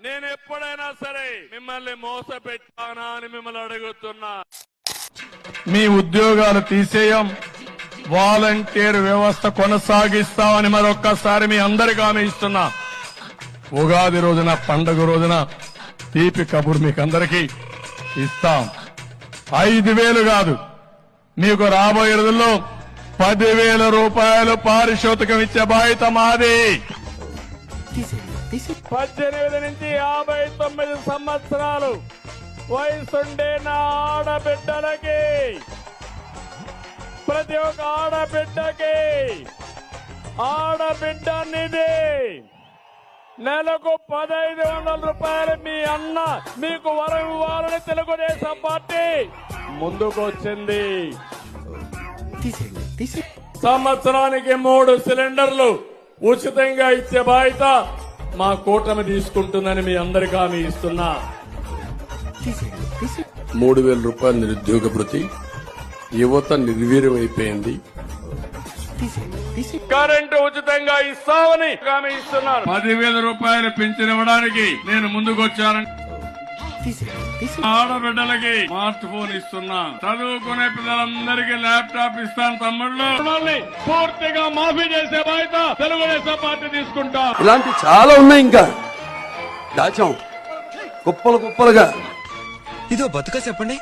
నేను ఎప్పుడైనా సరే మిమ్మల్ని మోసపెట్టానా అని మిమ్మల్ని అడుగుతున్నా. మీ ఉద్యోగాలు తీసేయం, వాలంటీర్ వ్యవస్థ కొనసాగిస్తామని మరొక్కసారి మీ అందరికీ హామీ ఇస్తున్నా. ఉగాది రోజున, పండుగ రోజున తీపి కబురు మీకు అందరికీ ఇస్తాం. 5,000 కాదు, మీకు రాబోయే రోజుల్లో 10,000 రూపాయలు పారితోషికం ఇచ్చే బాధ్యత మాది. 18 నుంచి 59 సంవత్సరాలు వయసుండే నా ఆడబిడ్డలకి, ప్రతి ఒక్క ఆడబిడ్డ నిధి నెలకు 1,500 రూపాయలు మీ అన్న మీకు వరం ఇవ్వాలని తెలుగుదేశం పార్టీ ముందుకు వచ్చింది. సంవత్సరానికి 3 సిలిండర్లు ఉచితంగా ఇచ్చే బాధ్యత మా కూటమి తీసుకుంటుందని మీ అందరికీ హామీ ఇస్తున్నా. 3,000 రూపాయల నిరుద్యోగ భృతి, యువత నిర్వీర్యమైపోయింది. కరెంటు ఉచితంగా ఇస్తామని హామీ ఇస్తున్నారు. 10,000 రూపాయలు పింఛన్ ఇవ్వడానికి నేను ముందుకు వచ్చానని ఆడబిడ్డలకి స్మార్ట్ ఫోన్ ఇస్తున్నా. చదువుకునే పిల్లలందరికీ ల్యాప్టాప్ ఇస్తాను. తమ్ముళ్ళు, పూర్తిగా మాఫీ చేసే బాధ్యత తెలుగుదేశం పార్టీ తీసుకుంటా. ఇలాంటి చాలా ఉన్నాయి. ఇంకా దాచాం కుప్పలుగా. ఇదో బతుక చెప్పండి.